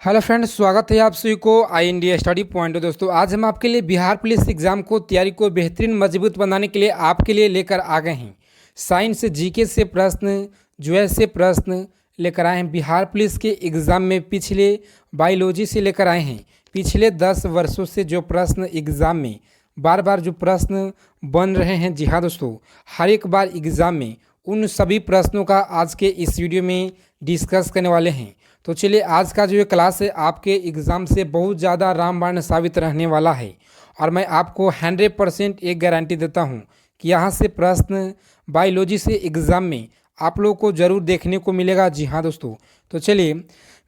Hello friends, स्वागत है आप सभी को आई इंडिया स्टडी पॉइंट। दोस्तों, आज हम आपके लिए बिहार पुलिस एग्जाम को तैयारी को बेहतरीन मजबूत बनाने के लिए आपके लिए लेकर आ गए हैं। साइंस जीके से प्रश्न, ज्योग्राफी से प्रश्न लेकर आए हैं। बिहार पुलिस के एग्ज़ाम में पिछले बायोलॉजी से लेकर आए हैं। पिछले 10 वर्षों से जो प्रश्न एग्ज़ाम में बार बार जो प्रश्न बन रहे हैं, जी हाँ दोस्तों, हर एक बार एग्ज़ाम में उन सभी प्रश्नों का आज के इस वीडियो में डिस्कस करने वाले हैं। तो चलिए, आज का जो ये क्लास है आपके एग्ज़ाम से बहुत ज़्यादा रामबाण साबित रहने वाला है और मैं आपको 100% एक गारंटी देता हूँ कि यहाँ से प्रश्न बायोलॉजी से एग्ज़ाम में आप लोगों को ज़रूर देखने को मिलेगा। जी हाँ दोस्तों, तो चलिए,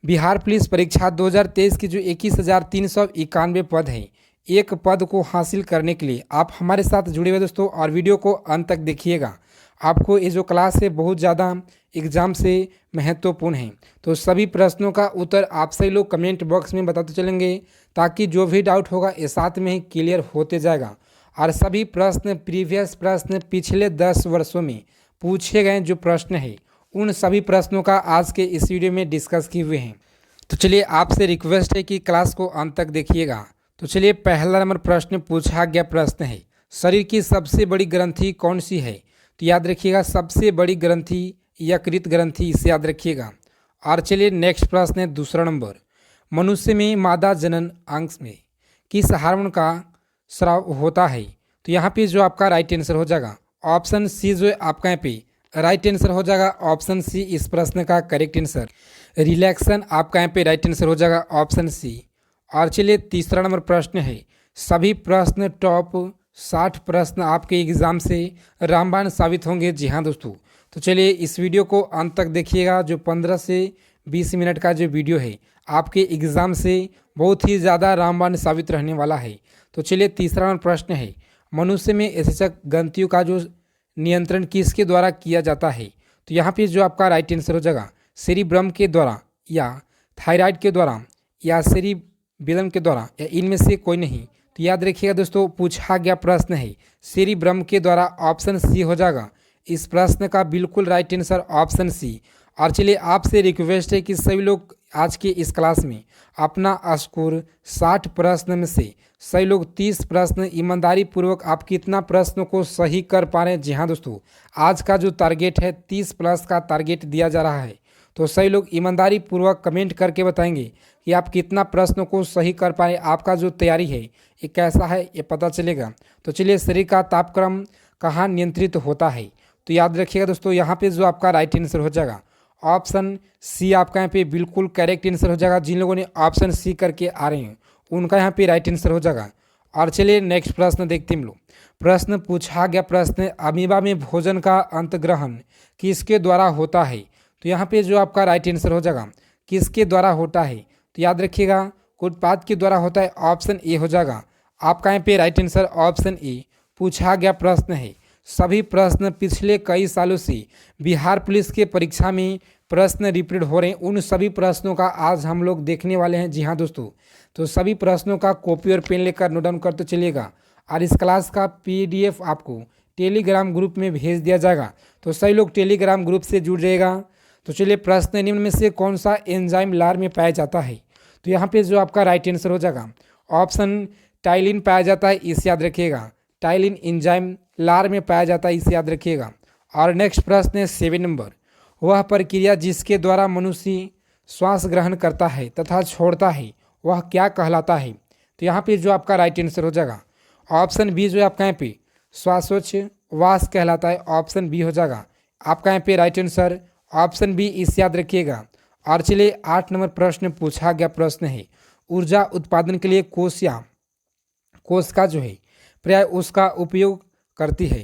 बिहार पुलिस परीक्षा 2023 की जो 21,391 पद है, एक पद को हासिल करने के लिए आप हमारे साथ जुड़े हुए दोस्तों और वीडियो को अंत तक देखिएगा। आपको ये जो क्लास है बहुत ज़्यादा एग्ज़ाम से महत्वपूर्ण है। तो सभी प्रश्नों का उत्तर आप सही लोग कमेंट बॉक्स में बताते चलेंगे ताकि जो भी डाउट होगा ये साथ में ही क्लियर होते जाएगा। और सभी प्रश्न प्रीवियस प्रश्न पिछले 10 वर्षों में पूछे गए जो प्रश्न है उन सभी प्रश्नों का आज के इस वीडियो में डिस्कस किए हुए हैं। तो चलिए, आपसे रिक्वेस्ट है कि क्लास को अंत तक देखिएगा। तो चलिए, पहला नंबर प्रश्न पूछा गया प्रश्न है, शरीर की सबसे बड़ी ग्रंथि कौन सी है? तो याद रखिएगा, सबसे बड़ी ग्रंथि यकृत ग्रंथि, इसे याद रखिएगा। और चलिए, नेक्स्ट प्रश्न है दूसरा नंबर, मनुष्य में मादा जनन अंग में किस हार्मोन का स्राव होता है? तो यहाँ पे जो आपका राइट आंसर हो जाएगा ऑप्शन सी, जो है आपका यहाँ पे राइट आंसर हो जाएगा ऑप्शन सी इस प्रश्न का करेक्ट आंसर। रिलैक्सन आपका यहाँ पे राइट आंसर हो जाएगा ऑप्शन सी। और चलिए, तीसरा नंबर प्रश्न है, सभी प्रश्न टॉप 60 प्रश्न आपके एग्ज़ाम से रामबाण साबित होंगे। जी हाँ दोस्तों, तो चलिए इस वीडियो को अंत तक देखिएगा। जो 15 से 20 मिनट का जो वीडियो है आपके एग्ज़ाम से बहुत ही ज़्यादा रामबाण साबित रहने वाला है। तो चलिए, तीसरा नंबर प्रश्न है, मनुष्य में एसेचक ग्रंथियों का जो नियंत्रण किसके द्वारा किया जाता है? तो यहाँ पे जो आपका राइट आंसर हो जाएगा सेरिब्रम के द्वारा, या थायराइड के द्वारा, या सेरिबेलम के द्वारा, या इनमें से कोई नहीं। तो याद रखिएगा दोस्तों, पूछा गया प्रश्न है सेरिब्रम के द्वारा, ऑप्शन सी हो जाएगा इस प्रश्न का बिल्कुल राइट आंसर ऑप्शन सी। और चलिए, आपसे रिक्वेस्ट है कि सभी लोग आज के इस क्लास में अपना स्कोर 60 प्रश्न में से सही लोग 30 प्रश्न ईमानदारी पूर्वक आप कितना प्रश्नों को सही कर पा रहे हैं। जी हाँ दोस्तों, आज का जो टारगेट है 30 प्लस का टारगेट दिया जा रहा है। तो सही लोग ईमानदारी पूर्वक कमेंट करके बताएंगे कि आप कितना प्रश्नों को सही कर पाए, आपका जो तैयारी है ये कैसा है ये पता चलेगा। तो चलिए, शरीर का तापक्रम कहाँ नियंत्रित होता है? तो याद रखिएगा दोस्तों, यहाँ पे जो आपका राइट आंसर हो जाएगा ऑप्शन सी आपका यहाँ पे बिल्कुल करेक्ट आंसर हो जाएगा। जिन लोगों ने ऑप्शन सी करके आ रहे हैं उनका यहाँ पे राइट आंसर हो जाएगा। और चलिए, नेक्स्ट प्रश्न देखते हैं हम लोग। प्रश्न पूछा गया प्रश्न, अमीबा में भोजन का अंतग्रहण किसके द्वारा होता है? तो यहाँ पे जो आपका राइट आंसर हो जाएगा किसके द्वारा होता है? तो याद रखिएगा उत्पाद के द्वारा होता है, ऑप्शन ए हो जाएगा आपका यहाँ पे राइट आंसर ऑप्शन ए। पूछा गया प्रश्न है, सभी प्रश्न पिछले कई सालों से बिहार पुलिस के परीक्षा में प्रश्न रिपीट हो रहे हैं, उन सभी प्रश्नों का आज हम लोग देखने वाले हैं। जी हाँ दोस्तों, तो सभी प्रश्नों का कॉपी और पेन लेकर नोट डाउन करते चलिएगा। और इस क्लास का PDF आपको टेलीग्राम ग्रुप में भेज दिया जाएगा, तो सभी लोग टेलीग्राम ग्रुप से जुड़ जाएगा। तो चलिए, प्रश्न निम्न में से कौन सा एंजाइम लार में पाया जाता है? तो यहाँ पे जो आपका राइट आंसर हो जाएगा ऑप्शन टाइलिन पाया जाता है, इसे याद रखिएगा। टाइलिन एंजाइम लार में पाया जाता है, इसे याद रखिएगा। और नेक्स्ट प्रश्न है 7 नंबर, वह प्रक्रिया जिसके द्वारा मनुष्य श्वास ग्रहण करता है तथा छोड़ता है वह क्या कहलाता है? तो यहाँ पे जो आपका राइट आंसर हो जाएगा ऑप्शन बी, जो है आपका यहाँ पे श्वासोच्छवास कहलाता है, ऑप्शन बी हो जाएगा आपका यहाँ पे राइट आंसर ऑप्शन बी, इसे याद रखिएगा। और चलिए, 8 नंबर प्रश्न पूछा गया प्रश्न है, ऊर्जा उत्पादन के लिए कोश का जो है प्राय उसका उपयोग करती है?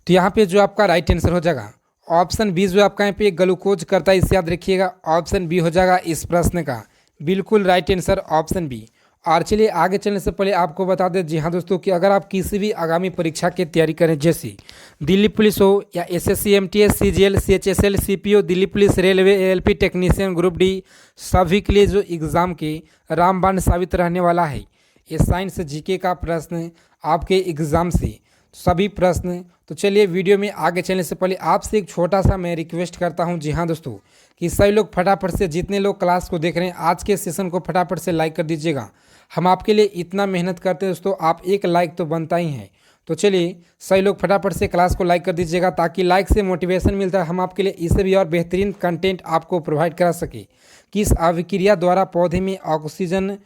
तो यहाँ पे जो आपका राइट आंसर हो जाएगा ऑप्शन बी, जो आपका यहाँ पे ग्लूकोज करता है, इसे याद रखिएगा ऑप्शन बी हो जाएगा इस प्रश्न का बिल्कुल राइट आंसर ऑप्शन बी। और चलिए, आगे चलने से पहले आपको बता दें, जी हाँ दोस्तों, कि अगर आप किसी भी आगामी परीक्षा की तैयारी करें, जैसे दिल्ली पुलिस हो या SSC MTS CGL CHSL CPO, Delhi police, railway, ALP technician, group D, सभी के लिए जो एग्ज़ाम के रामबाण साबित रहने वाला है ये साइंस GK का प्रश्न आपके एग्ज़ाम से सभी प्रश्न। तो चलिए वीडियो में आगे चलने से पहले आपसे एक छोटा सा मैं रिक्वेस्ट करता हूं, जी हाँ दोस्तों, कि सभी लोग फटाफट से, जितने लोग क्लास को देख रहे हैं आज के सेशन को फटाफट से लाइक कर दीजिएगा। हम आपके लिए इतना मेहनत करते हैं दोस्तों, आप एक लाइक तो बनता ही है। तो चलिए सभी लोग फटाफट से क्लास को लाइक कर दीजिएगा, ताकि लाइक से मोटिवेशन मिलता है, हम आपके लिए इससे भी और बेहतरीन कंटेंट आपको प्रोवाइड करा सके। कि इस अभिक्रिया द्वारा पौधे में ऑक्सीजन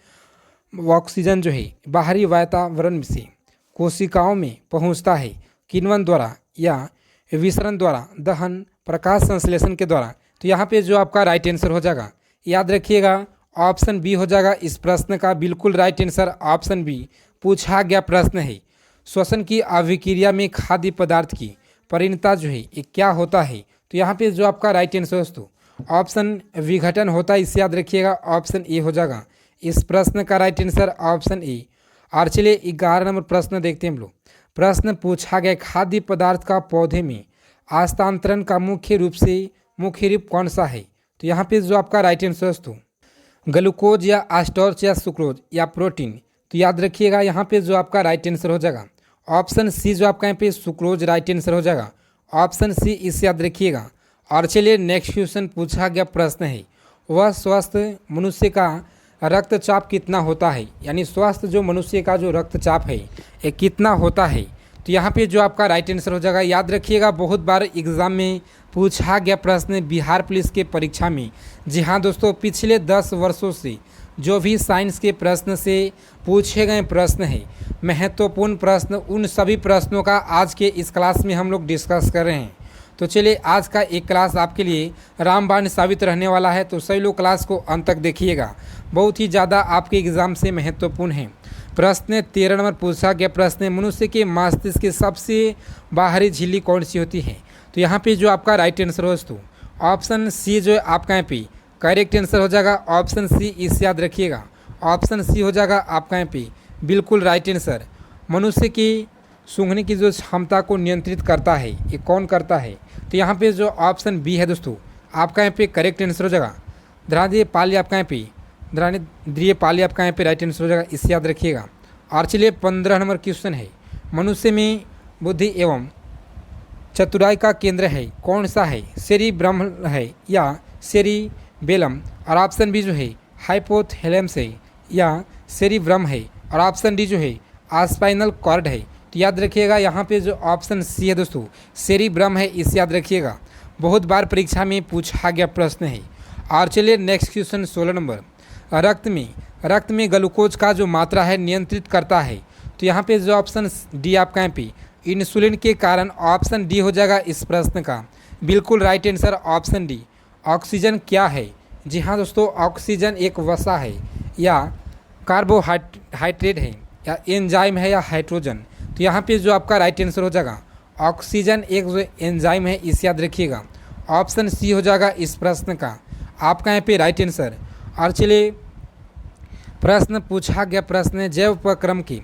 जो है बाहरी वातावरण से कोशिकाओं में पहुंचता है, किण्वन द्वारा या विसरण द्वारा, दहन, प्रकाश संश्लेषण के द्वारा। तो यहाँ पे जो आपका राइट आंसर हो जाएगा, याद रखिएगा, ऑप्शन बी हो जाएगा इस प्रश्न का बिल्कुल राइट आंसर। ऑप्शन बी पूछा गया प्रश्न है, श्वसन की अभिक्रिया में खाद्य पदार्थ की परिणता जो है ये क्या होता है। तो यहाँ पे जो आपका राइट आंसर दोस्तों ऑप्शन विघटन होता है, इसे याद रखिएगा, ऑप्शन ए हो जाएगा इस प्रश्न का राइट आंसर, ऑप्शन ए। और चलिए 11 नंबर प्रश्न देखते हैं हम लोग। प्रश्न पूछा गया, खाद्य पदार्थ का पौधे में हस्तांतरण का मुख्य रूप कौन सा है। तो यहाँ पे जो आपका राइट आंसर दोस्तों ग्लूकोज या स्टार्च या सुक्रोज या प्रोटीन। तो याद रखिएगा यहाँ पे जो आपका राइट आंसर हो जाएगा ऑप्शन सी, जो आपका यहाँ पे सुक्रोज राइट आंसर हो जाएगा, ऑप्शन सी, इसे याद रखिएगा। और चलिए नेक्स्ट क्वेश्चन पूछा गया प्रश्न है, वह स्वस्थ मनुष्य का रक्तचाप कितना होता है, यानी स्वस्थ जो मनुष्य का जो रक्तचाप है ये कितना होता है। तो यहाँ पे जो आपका राइट आंसर हो जाएगा, याद रखिएगा, बहुत बार एग्जाम में पूछा गया प्रश्न बिहार पुलिस के परीक्षा में। जी हाँ दोस्तों, पिछले 10 वर्षों से जो भी साइंस के प्रश्न से पूछे गए प्रश्न हैं, महत्वपूर्ण प्रश्न, उन सभी प्रश्नों का आज के इस क्लास में हम लोग डिस्कस कर रहे हैं। तो चलिए आज का एक क्लास आपके लिए रामबाण साबित रहने वाला है, तो सभी लोग क्लास को अंत तक देखिएगा, बहुत ही ज़्यादा आपके एग्ज़ाम से महत्वपूर्ण है। प्रश्न 13 नंबर पूछा गया प्रश्न, मनुष्य के मस्तिष्क की सबसे बाहरी झिल्ली कौन सी होती है। तो यहाँ पे जो आपका राइट आंसर हो दोस्तों ऑप्शन सी जो है आपका यहाँ पे करेक्ट आंसर हो जाएगा, ऑप्शन सी, इसे याद रखिएगा, ऑप्शन सी हो जाएगा आपका यहाँ पे बिल्कुल राइट आंसर। मनुष्य की सूंघने की जो क्षमता को नियंत्रित करता है ये कौन करता है। तो यहाँ पे जो ऑप्शन बी है दोस्तों आपका यहाँ पे करेक्ट आंसर हो जाएगा, द्राणीय पाली आपका यहाँ पे द्राणीय पाली आपका यहाँ पे राइट आंसर हो जाएगा, इसे याद रखिएगा। और चलिए 15 नंबर क्वेश्चन है, मनुष्य में बुद्धि एवं चतुराई का केंद्र है कौन सा है, सेरिब्रम है या सेरिबेलम। और ऑप्शन बी जो है हाइपोथैलेमस है या सेरिब्रम है, और ऑप्शन डी जो है स्पाइनल कॉर्ड है। तो याद रखिएगा यहाँ पे जो ऑप्शन सी है दोस्तों सेरिब्रम है, इसे याद रखिएगा, बहुत बार परीक्षा में पूछा गया प्रश्न है। और चलिए नेक्स्ट क्वेश्चन 16 नंबर, रक्त में ग्लूकोज का जो मात्रा है नियंत्रित करता है। तो यहाँ पे जो ऑप्शन डी आपका यहाँ पे इंसुलिन के कारण, ऑप्शन डी हो जाएगा इस प्रश्न का बिल्कुल right answer, option D. Oxygen क्या है। जी हाँ दोस्तों, ऑक्सीजन एक वसा है या कार्बोहाइड्रेट है या एंजाइम है या हाइड्रोजन। तो यहाँ पे जो आपका राइट आंसर हो जाएगा ऑक्सीजन एक जो एंजाइम है, इसे याद रखिएगा, ऑप्शन सी हो जाएगा इस प्रश्न का आपका यहाँ पे राइट आंसर। और चलिए प्रश्न पूछा गया प्रश्न, जैव उपक्रम के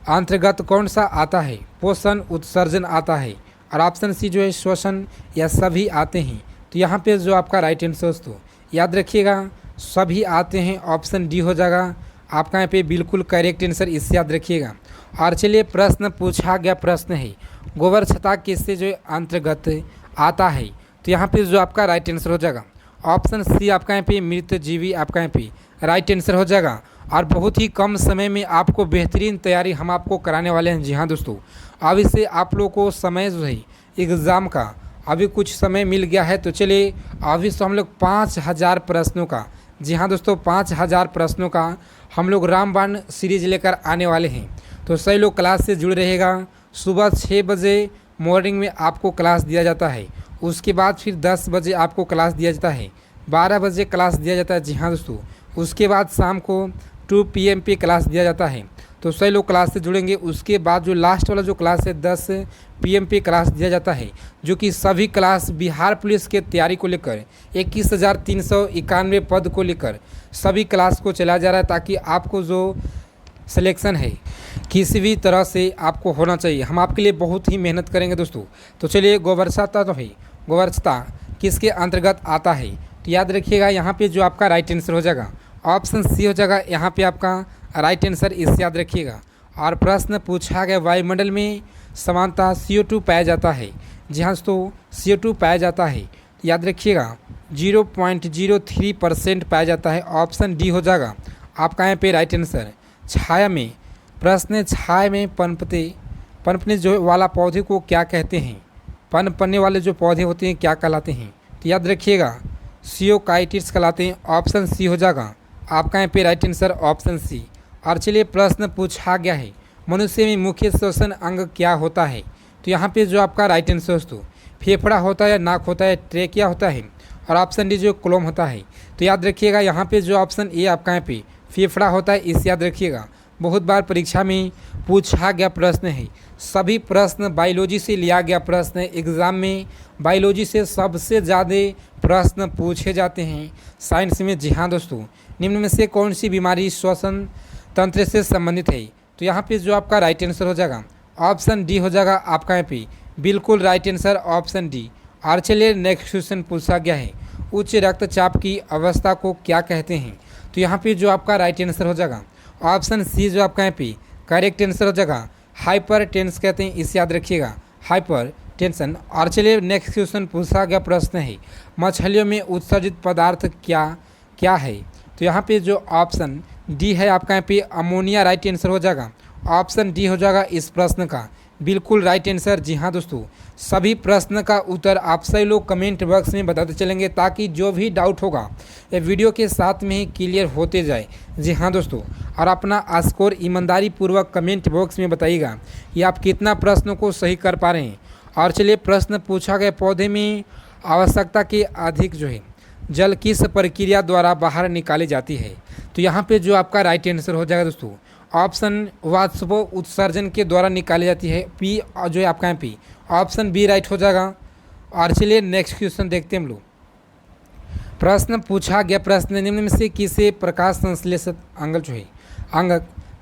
अंतर्गत कौन सा आता है, पोषण, उत्सर्जन आता है, और ऑप्शन सी जो है श्वसन या सभी आते हैं। तो यहाँ पे जो आपका राइट आंसर दोस्तों याद रखिएगा सभी आते हैं, ऑप्शन डी हो जाएगा आपका यहाँ पे बिल्कुल करेक्ट आंसर, इससे याद रखिएगा। और चलिए प्रश्न पूछा गया प्रश्न है, गोबर छत्ता किससे जो अंतर्गत आता है। तो यहाँ पे जो आपका राइट आंसर हो जाएगा ऑप्शन सी आपका यहाँ पे मृत जीवी आपका यहाँ पे राइट आंसर हो जाएगा। और बहुत ही कम समय में आपको बेहतरीन तैयारी हम आपको कराने वाले हैं। जी हाँ दोस्तों, अभी से आप लोगों को समय जो है एग्ज़ाम का अभी कुछ समय मिल गया है। तो चलिए अभी से हम लोग 5000 प्रश्नों का, जी हाँ दोस्तों 5000 प्रश्नों का हम लोग रामबाण सीरीज लेकर आने वाले हैं। तो सही लोग क्लास से जुड़े रहेगा। सुबह 6 बजे मॉर्निंग में आपको क्लास दिया जाता है, उसके बाद फिर 10 बजे आपको क्लास दिया जाता है, 12 बजे क्लास दिया जाता है। जी हाँ दोस्तों, उसके बाद शाम को 2 PM पे क्लास दिया जाता है। तो सही लोग क्लास से जुड़ेंगे। उसके बाद जो लास्ट वाला जो क्लास है 10 PM पे क्लास दिया जाता है, जो कि सभी क्लास बिहार पुलिस के तैयारी को लेकर 21,391 पद को लेकर सभी क्लास को चलाया जा रहा है, ताकि आपको जो सिलेक्शन है किसी भी तरह से आपको होना चाहिए। हम आपके लिए बहुत ही मेहनत करेंगे दोस्तों। तो चलिए गोवर्छता तो है, गोवर्छता किसके अंतर्गत आता है। तो याद रखिएगा यहाँ पे जो आपका राइट आंसर हो जाएगा ऑप्शन सी हो जाएगा यहाँ पे आपका राइट आंसर, इसे याद रखिएगा। और प्रश्न पूछा गया वायुमंडल में समानता CO2 पाया जाता है। जी हाँ दोस्तों, CO2 पाया जाता है, याद रखिएगा 0.03% पाया जाता है। ऑप्शन डी हो जाएगा आपका यहाँ पे राइट आंसर। छाया में, प्रश्न है, छाया में पनपने जो वाला पौधे को क्या कहते हैं? पनपने वाले जो पौधे होते हैं क्या कहलाते हैं? तो याद रखिएगा सियोकाइटिस कहलाते हैं। ऑप्शन सी हो जाएगा आपका यहाँ पे राइट आंसर, ऑप्शन सी। और चलिए प्रश्न पूछा गया है, मनुष्य में मुख्य श्वसन अंग क्या होता है? तो यहाँ पे जो आपका राइट आंसर दोस्तों फेफड़ा होता है, नाक होता है, ट्रेकिया होता है, और ऑप्शन डी जो कोलोम होता है। तो याद रखिएगा यहाँ पे जो ऑप्शन ए आपका यहाँ पे फेफड़ा होता है, इसे याद रखिएगा। बहुत बार परीक्षा में पूछा गया प्रश्न है, सभी प्रश्न बायोलॉजी से लिया गया प्रश्न है। एग्ज़ाम में बायोलॉजी से सबसे ज़्यादा प्रश्न पूछे जाते हैं साइंस में। जी हाँ दोस्तों, निम्न में से कौन सी बीमारी श्वसन तंत्र से संबंधित है? तो यहाँ पे जो आपका राइट आंसर हो जाएगा ऑप्शन डी हो जाएगा आपका यहाँ पे बिल्कुल राइट आंसर, ऑप्शन डी। और चलिए नेक्स्ट क्वेश्चन पूछा गया है, उच्च रक्तचाप की अवस्था को क्या कहते हैं? तो यहाँ पे जो आपका राइट आंसर हो जाएगा ऑप्शन सी, जो आपका यहाँ पे करेक्ट आंसर हो जाएगा हाइपर टेंस कहते हैं, इसे याद रखिएगा हाइपर टेंशन। और चलिए नेक्स्ट क्वेश्चन पूछा गया प्रश्न है, मछलियों में उत्सर्जित पदार्थ क्या है? तो यहाँ पे जो ऑप्शन डी है आपका यहाँ पे अमोनिया राइट आंसर हो जाएगा। ऑप्शन डी हो जाएगा इस प्रश्न का बिल्कुल राइट आंसर। जी हाँ दोस्तों, सभी प्रश्न का उत्तर आप सभी लोग कमेंट बॉक्स में बताते चलेंगे, ताकि जो भी डाउट होगा ये वीडियो के साथ में ही क्लियर होते जाए। जी हाँ दोस्तों, और अपना स्कोर ईमानदारी पूर्वक कमेंट बॉक्स में बताइएगा कि आप कितना प्रश्नों को सही कर पा रहे हैं। और चलिए प्रश्न पूछा गया, पौधे में आवश्यकता के अधिक जो है जल किस प्रक्रिया द्वारा बाहर निकाली जाती है? तो यहाँ पे जो आपका राइट आंसर हो जाएगा दोस्तों ऑप्शन वाष्प उत्सर्जन के द्वारा निकाली जाती है, पी जो है आपका यहाँ पे ऑप्शन बी राइट हो जाएगा। और चलिए नेक्स्ट क्वेश्चन देखते हैं हम लोग। प्रश्न पूछा गया, प्रश्न निम्न में से किसे प्रकाश संश्लेषक अंग जो है अंग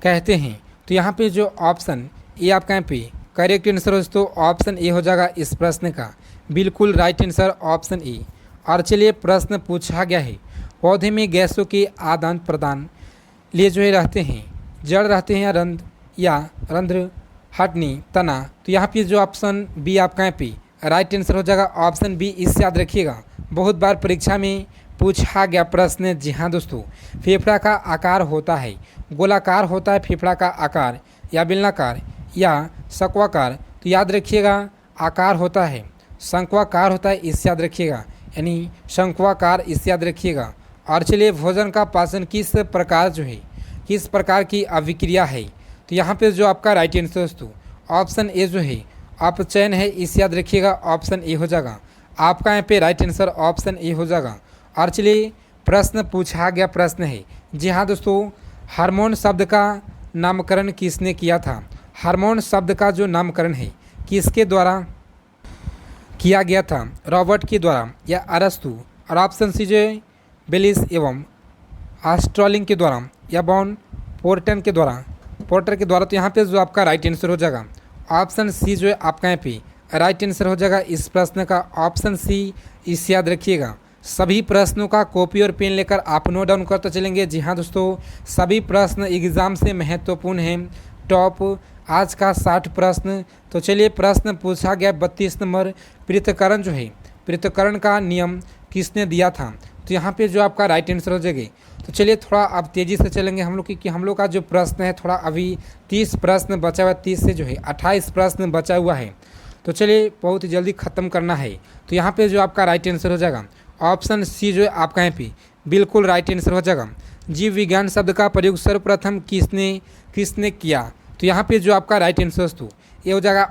कहते हैं? तो यहाँ पे जो ऑप्शन ए आपका यहाँ पे करेक्ट आंसर हो दोस्तों, ऑप्शन ए हो जाएगा इस प्रश्न का बिल्कुल राइट आंसर, ऑप्शन ए। और चलिए प्रश्न पूछा गया है, पौधे में गैसों के आदान प्रदान लिए जो है रहते हैं, जड़ रहते हैं या रंध्र हटनी तना? तो यहाँ पे जो ऑप्शन बी आपका यहाँ पे राइट आंसर हो जाएगा, ऑप्शन बी। इससे याद रखिएगा, बहुत बार परीक्षा में पूछा गया प्रश्न है। जी हाँ दोस्तों, फेफड़ा का आकार होता है गोलाकार होता है फेफड़ा का आकार, या बेलनाकार या शंक्वाकार? तो याद रखिएगा आकार होता है शंक्वाकार होता है, इससे याद रखिएगा, यानी शंक्वाकार, इससे याद रखिएगा। और चलिए भोजन का पाचन किस प्रकार की अभिक्रिया है? तो यहाँ पे जो आपका राइट आंसर दोस्तों ऑप्शन ए जो है आप चयन है, इसे याद रखिएगा, ऑप्शन ए हो जाएगा आपका यहाँ पे राइट आंसर, ऑप्शन ए हो जाएगा। और चलिए प्रश्न पूछा गया प्रश्न है, जी हाँ दोस्तों, हार्मोन शब्द का नामकरण किसने किया था? हार्मोन शब्द का जो नामकरण है किसके द्वारा किया गया था? रॉबर्ट के द्वारा या अरस्तु? और ऑप्शन सी जो है बेलिस एवं आस्ट्रोलिंग के द्वारा या बॉन पोर्टर के द्वारा? तो यहाँ पे जो आपका राइट आंसर हो जाएगा ऑप्शन सी, जो है आपका यहाँ पे राइट आंसर हो जाएगा इस प्रश्न का, ऑप्शन सी। इसे याद रखिएगा, सभी प्रश्नों का कॉपी और पेन लेकर आप नोट डाउन करते चलेंगे। जी हाँ दोस्तों, सभी प्रश्न एग्जाम से महत्वपूर्ण हैं। टॉप आज का 60 प्रश्न। तो चलिए प्रश्न पूछा गया 32 नंबर, पृथक्करण जो है पृथक्करण का नियम किसने दिया था? तो यहाँ पे जो आपका राइट आंसर हो जाएगा। तो चलिए थोड़ा अब तेज़ी से चलेंगे हम लोग, क्योंकि हम लोग का जो प्रश्न है थोड़ा अभी 30 प्रश्न बचा हुआ है, 30 से जो है 28 प्रश्न बचा हुआ है। तो चलिए बहुत ही जल्दी ख़त्म करना है। तो यहाँ पे जो आपका राइट आंसर हो जाएगा ऑप्शन सी, जो है आपका यहाँ पे बिल्कुल राइट आंसर हो जाएगा। जीव विज्ञान शब्द का प्रयोग सर्वप्रथम किसने किया? तो यहाँ पे जो आपका राइट आंसर दोस्तों ये हो जाएगा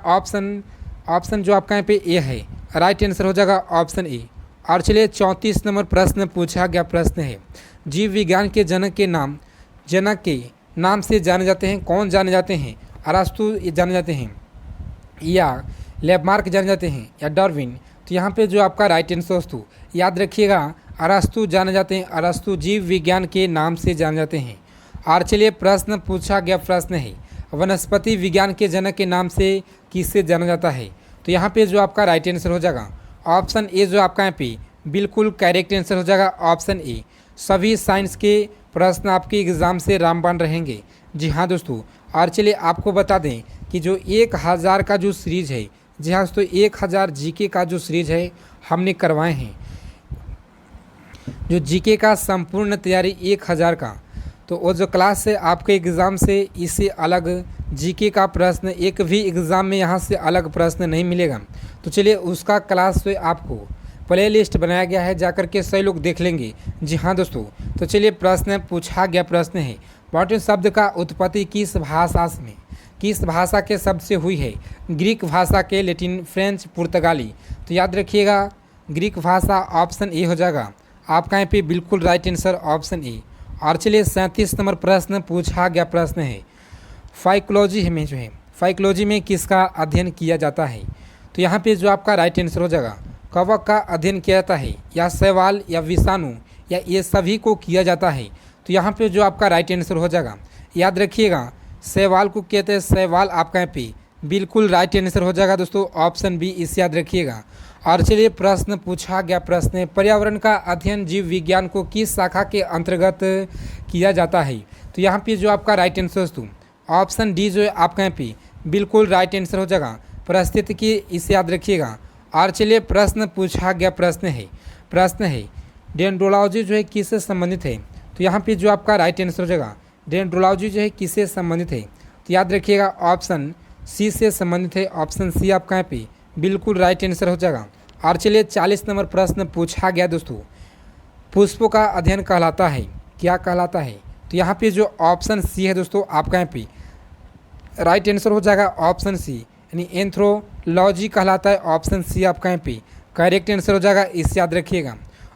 ऑप्शन जो आपका यहाँ पे ए है, राइट आंसर हो जाएगा ऑप्शन ए। और चलिए 34 नंबर प्रश्न पूछा गया प्रश्न है, जीव विज्ञान के जनक के नाम से जाने जाते हैं, कौन जाने जाते हैं? अरस्तु जाने जाते हैं, या लेमार्क जाने जाते हैं, या डार्विन? तो यहाँ पे जो आपका राइट आंसर दोस्तों याद रखिएगा अरस्तु जाने जाते हैं, अरस्तु जीव विज्ञान के नाम से जाने जाते हैं। और चलिए प्रश्न पूछा गया प्रश्न है, वनस्पति विज्ञान के जनक के नाम से किससे जाना जाता है? तो यहाँ पे जो आपका राइट आंसर हो जाएगा ऑप्शन ए, जो आपका यहाँ पे बिल्कुल करेक्ट आंसर हो जाएगा ऑप्शन ए। सभी साइंस के प्रश्न आपके एग्ज़ाम से रामबाण रहेंगे। जी हाँ दोस्तों, और चलिए आपको बता दें कि जो 1000 का जो सीरीज़ है, जी हाँ दोस्तों 1000 जीके का जो सीरीज़ है हमने करवाए हैं। जो जीके का संपूर्ण तैयारी 1000 का, तो वो जो क्लास है आपके एग्ज़ाम से इससे अलग जीके का प्रश्न एक भी एग्ज़ाम में यहाँ से अलग प्रश्न नहीं मिलेगा। तो चलिए उसका क्लास से आपको प्ले लिस्ट बनाया गया है, जाकर के सही लोग देख लेंगे। जी हाँ दोस्तों, तो चलिए प्रश्न पूछा गया प्रश्न है, वाटर शब्द का उत्पत्ति किस भाषा के शब्द से हुई है? ग्रीक भाषा के, लैटिन, फ्रेंच, पुर्तगाली। तो याद रखिएगा ग्रीक भाषा ऑप्शन ए हो जाएगा आपका यहाँ पे बिल्कुल राइट आंसर ऑप्शन ए। और चलिए 37 नंबर प्रश्न पूछा गया प्रश्न है, फाइकोलॉजी में जो है फाइकोलॉजी में किसका अध्ययन किया जाता है? तो यहाँ पे जो आपका राइट आंसर हो जाएगा कवक का अध्ययन किया जाता है, या शैवाल या विषाणु या ये सभी को किया जाता है? तो यहाँ पे जो आपका राइट आंसर हो जाएगा, याद रखिएगा शैवाल को कहते हैं, शैवाल आपका यहाँ पे बिल्कुल राइट आंसर हो जाएगा दोस्तों ऑप्शन बी, इसे याद रखिएगा। और चलिए प्रश्न पूछा गया प्रश्न है, पर्यावरण का अध्ययन जीव विज्ञान को किस शाखा के अंतर्गत किया जाता है? तो यहाँ पे जो आपका राइट आंसर दोस्तों ऑप्शन डी जो है आपका यहाँ पे बिल्कुल राइट आंसर हो जाएगा परिस्थितिकी, इसे याद रखिएगा। और चलिए प्रश्न पूछा गया प्रश्न है डेंड्रोलॉजी जो है किससे संबंधित है? तो यहाँ पे जो आपका राइट आंसर हो जाएगा डेंड्रोलॉजी जो है किससे संबंधित है? तो याद रखिएगा ऑप्शन सी से संबंधित है, ऑप्शन सी आपका यहाँ पे बिल्कुल राइट आंसर हो जाएगा। और चलिए 40 नंबर प्रश्न पूछा गया दोस्तों, पुष्पों का अध्ययन कहलाता है, क्या कहलाता है? तो यहाँ पे जो ऑप्शन सी है दोस्तों आपका यहाँ पे राइट आंसर हो जाएगा ऑप्शन सी, यानी एंथ्रोलॉजी कहलाता है, ऑप्शन सी आपका यहाँ पे करेक्ट आंसर हो जाएगा, इसे याद रखिएगा।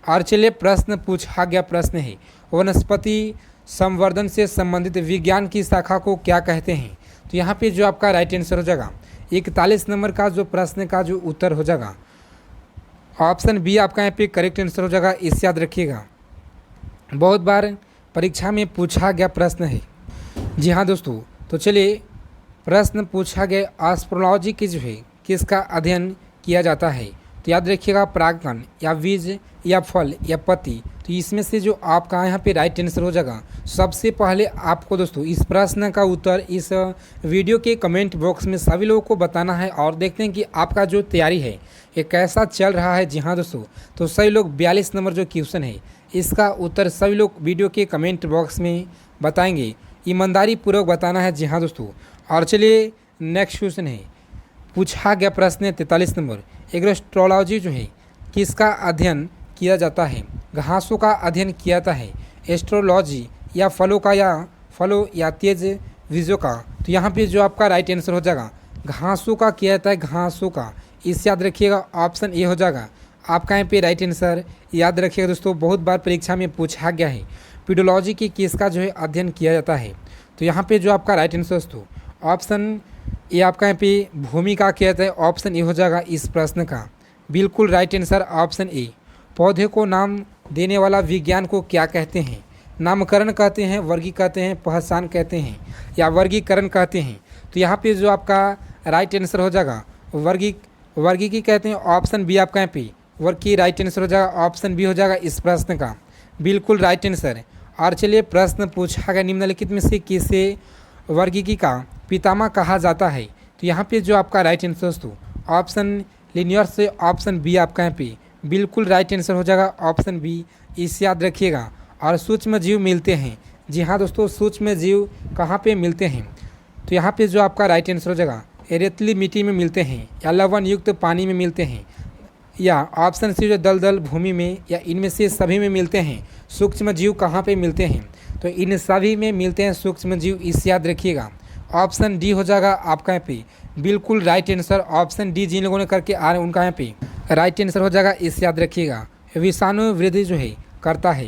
और चलिए प्रश्न पूछा गया प्रश्न है, वनस्पति संवर्धन से संबंधित विज्ञान की शाखा को क्या कहते हैं? तो यहाँ पे जो आपका राइट आंसर हो जाएगा 41 नंबर का जो प्रश्न का जो उत्तर हो जाएगा ऑप्शन बी आपका यहाँ पे करेक्ट आंसर हो जाएगा, इसे याद रखिएगा। बहुत बार परीक्षा में पूछा गया प्रश्न है। जी हाँ दोस्तों, तो चलिए प्रश्न पूछा गया एस्ट्रोलॉजी की जो है किसका अध्ययन किया जाता है? तो याद रखिएगा परागकण या बीज या फल या पत्ती। तो इसमें से जो आपका यहाँ पे राइट आंसर हो जाएगा, सबसे पहले आपको दोस्तों इस प्रश्न का उत्तर इस वीडियो के कमेंट बॉक्स में सभी लोगों को बताना है, और देखते हैं कि आपका जो तैयारी है ये कैसा चल रहा है। जी हाँ दोस्तों, तो सभी लोग 42 नंबर जो क्वेश्चन है इसका उत्तर सभी लोग वीडियो के कमेंट बॉक्स में बताएंगे, ईमानदारी पूर्वक बताना है। जी हाँ दोस्तों, और चलिए नेक्स्ट क्वेश्चन है, पूछा गया प्रश्न है 43 नंबर, एग्रोस्ट्रोलॉजी जो है किसका अध्ययन किया जाता है? घासों का अध्ययन किया जाता है, एस्ट्रोलॉजी या फलों या तेज बीजों का? तो यहाँ पे जो आपका राइट आंसर हो जाएगा घासों का किया जाता है, घासों का, इसे याद रखिएगा ऑप्शन ए हो जाएगा आपका यहाँ पे राइट आंसर। याद रखिएगा दोस्तों बहुत बार परीक्षा में पूछा गया है पीडोलॉजी की किसका जो है अध्ययन किया जाता है? तो यहाँ पे जो आपका राइट आंसर दोस्तों ऑप्शन ए आपका यहाँ पे भूमि का किया जाता है, ऑप्शन ए हो जाएगा इस प्रश्न का बिल्कुल राइट आंसर ऑप्शन ए। पौधे को नाम देने वाला विज्ञान को क्या कहते हैं? नामकरण कहते हैं, वर्गीकरण कहते हैं, पहचान कहते हैं या वर्गीकरण कहते हैं? तो यहाँ पे जो आपका राइट आंसर हो जाएगा वर्गीकी कहते हैं, ऑप्शन बी आपका यहाँ पे वर्ग की राइट आंसर हो जाएगा, ऑप्शन बी हो जाएगा इस प्रश्न का बिल्कुल राइट आंसर। और चलिए प्रश्न पूछा गया निम्नलिखित में से किसे वर्गीकी का पितामह कहा जाता है? तो यहाँ पे जो आपका राइट आंसर दोस्तों ऑप्शन लिनियर से ऑप्शन बी आपका यहाँ पे बिल्कुल राइट आंसर हो जाएगा ऑप्शन बी, इसे याद रखिएगा। और सूक्ष्म जीव मिलते हैं, जी हाँ दोस्तों सूक्ष्म जीव कहाँ पे मिलते हैं? तो यहाँ पे जो आपका राइट आंसर हो जाएगा रेतीली मिट्टी में मिलते हैं, या लवण युक्त पानी में मिलते हैं, या ऑप्शन सी जो दलदल भूमि में, या इनमें से सभी में मिलते हैं। सूक्ष्म जीव कहाँ पे मिलते हैं? तो इन सभी में मिलते हैं सूक्ष्म जीव, इसे याद रखिएगा। ऑप्शन डी हो जाएगा आपका यहाँ पे बिल्कुल राइट आंसर, ऑप्शन डी जिन लोगों ने करके आ रहे हैं उनका यहाँ पे राइट आंसर हो जाएगा, इसे याद रखिएगा। विषाणु वृद्धि जो है करता है,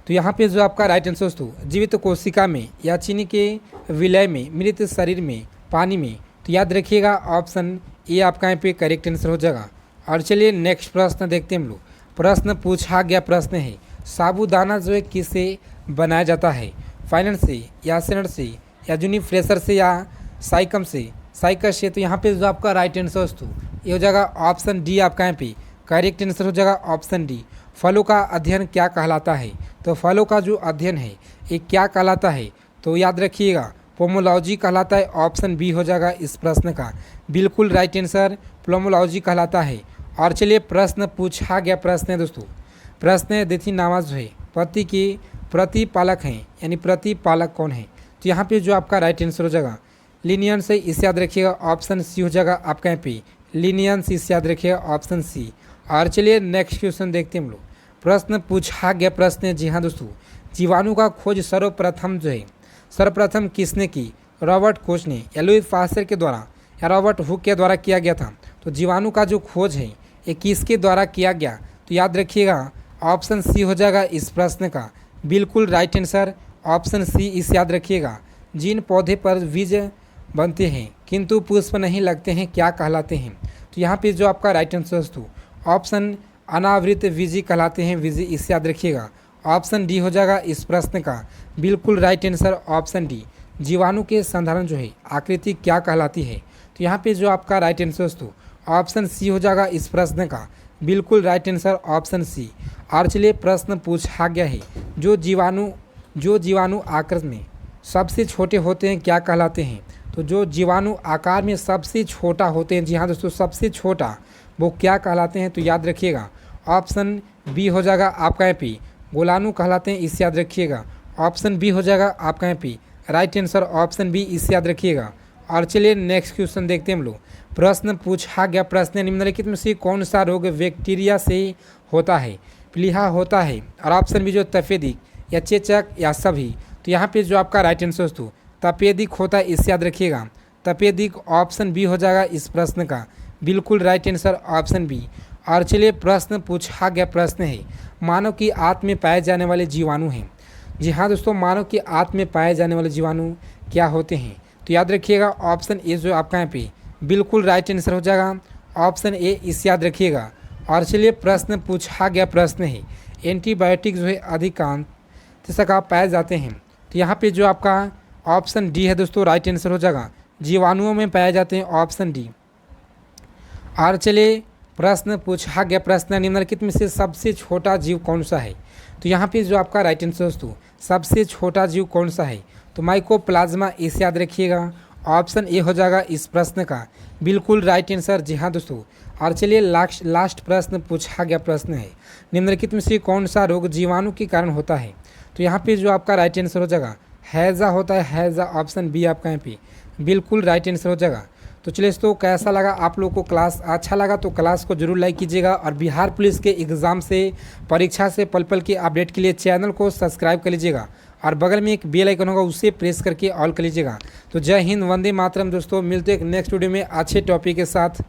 तो यहाँ पे जो आपका राइट आंसर दोस्तों जीवित कोशिका में या चीनी के विलय में, मृत शरीर में, पानी में। तो याद रखिएगा ऑप्शन ए आपका यहाँ पे करेक्ट आंसर हो जाएगा। और चलिए नेक्स्ट प्रश्न देखते हैं हम लोग। प्रश्न पूछा गया प्रश्न है, साबूदाना जो है किससे बनाया जाता है? फाइनल से या सेनट से या जूनिफ्रेशर से या साइकस से? तो यहाँ पे जो आपका राइट आंसर दोस्तों ये हो जाएगा ऑप्शन डी आपका यहाँ पे करेक्ट आंसर हो जाएगा ऑप्शन डी। फलों का अध्ययन क्या कहलाता है? तो फलों का जो अध्ययन है ये क्या कहलाता है? तो याद रखिएगा पोमोलॉजी कहलाता है। ऑप्शन बी हो जाएगा इस प्रश्न का बिल्कुल राइट आंसर, पोमोलॉजी कहलाता है। और चलिए प्रश्न पूछा गया प्रश्न है दोस्तों, प्रश्न है देखिए नमाज जो है पति के प्रतिपालक हैं, यानी प्रतिपालक कौन है? तो यहाँ पे जो आपका राइट आंसर हो जाएगा लीनियंस है, इसे याद रखिएगा ऑप्शन सी हो जाएगा आपका यहाँ पे लीनियंस, इसे याद रखिएगा ऑप्शन सी। और चलिए नेक्स्ट क्वेश्चन देखते हैं हम लोग। प्रश्न पूछा गया प्रश्न है, जी हाँ दोस्तों, जीवाणु का खोज सर्वप्रथम किसने की? रॉबर्ट कोच ने, लुई पास्चर के द्वारा या रॉबर्ट हुक के द्वारा किया गया था। तो जीवाणु का जो खोज है ये किसके द्वारा किया गया? तो याद रखिएगा ऑप्शन सी हो जाएगा इस प्रश्न का बिल्कुल राइट आंसर, ऑप्शन सी इसे याद रखिएगा। जिन पौधे पर बीज बनते हैं किंतु पुष्प नहीं लगते हैं क्या कहलाते हैं? तो यहाँ पे जो आपका राइट आंसर दोस्तों ऑप्शन अनावृत बीजी कहलाते हैं, बीजी, इसे याद रखिएगा। ऑप्शन डी हो जाएगा इस प्रश्न का बिल्कुल राइट आंसर, ऑप्शन डी। जीवाणु के संधारण जो है आकृति क्या कहलाती है? तो यहाँ पे जो आपका राइट आंसर दोस्तों ऑप्शन सी हो जाएगा इस प्रश्न का बिल्कुल राइट आंसर, ऑप्शन सी। और चलिए प्रश्न पूछा गया है जो जीवाणु आकार में सबसे छोटे होते हैं क्या कहलाते हैं? तो जो जीवाणु आकार में सबसे छोटा होते हैं, जी हाँ दोस्तों, सबसे छोटा, वो क्या कहलाते हैं? तो याद रखिएगा ऑप्शन बी हो जाएगा आपका यहाँ पे गोलाणु कहलाते हैं, इसे याद रखिएगा। ऑप्शन बी हो जाएगा आपका यहाँ पे राइट आंसर, ऑप्शन बी, इसे याद रखिएगा। और चलिए नेक्स्ट क्वेश्चन देखते हैं हम लोग। प्रश्न पूछा गया प्रश्न निम्नलिखित में से कौन सा रोग बैक्टीरिया से होता है? प्लीहा होता है, और ऑप्शन बी जो तपेदिक या चेचक या सभी। तो यहाँ पे जो आपका राइट आंसर दोस्तों तपेदिक होता है, इसे याद रखिएगा तपेदिक, ऑप्शन बी हो जाएगा इस प्रश्न का बिल्कुल राइट आंसर, ऑप्शन बी। और चलिए प्रश्न पूछा गया प्रश्न है मानव की आंत में पाए जाने वाले जीवाणु हैं। जी हाँ दोस्तों, मानव की आंत में पाए जाने वाले जीवाणु क्या होते हैं? तो याद रखिएगा ऑप्शन ए जो आपका यहाँ पे बिल्कुल राइट आंसर हो जाएगा, ऑप्शन ए, इसे याद रखिएगा। और चलिए प्रश्न पूछा गया प्रश्न है एंटीबायोटिक जो है अधिकांश का पाए जाते हैं। तो यहाँ पे जो आपका ऑप्शन डी है दोस्तों राइट आंसर हो जाएगा, जीवाणुओं में पाए जाते हैं, ऑप्शन डी। और चलिए प्रश्न पूछा गया प्रश्न निम्नलिखित में से सबसे छोटा जीव कौन सा है? तो यहाँ पे जो आपका राइट आंसर दोस्तों सबसे छोटा जीव कौन सा है? तो माइकोप्लाज्मा, इसे याद रखिएगा, ऑप्शन ए हो जाएगा इस प्रश्न का बिल्कुल राइट आंसर, जी हाँ दोस्तों। और चलिए लास्ट प्रश्न पूछा गया प्रश्न है निम्नलिखित में से कौन सा रोग जीवाणु के कारण होता है? तो यहाँ पे जो आपका राइट आंसर हो जाएगा हैजा होता है, हैजा, ऑप्शन बी आपका यहाँ पे बिल्कुल राइट आंसर हो जाएगा। तो चलिए दोस्तों कैसा लगा आप लोग को क्लास? अच्छा लगा तो क्लास को जरूर लाइक कीजिएगा, और बिहार पुलिस के एग्ज़ाम से परीक्षा से पल पल के अपडेट के लिए चैनल को सब्सक्राइब कर लीजिएगा, और बगल में एक बेल आइकन होगा उसे प्रेस करके ऑल कर लीजिएगा। तो जय हिंद, वंदे मातरम दोस्तों, मिलते हैं एक नेक्स्ट वीडियो में अच्छे टॉपिक के साथ।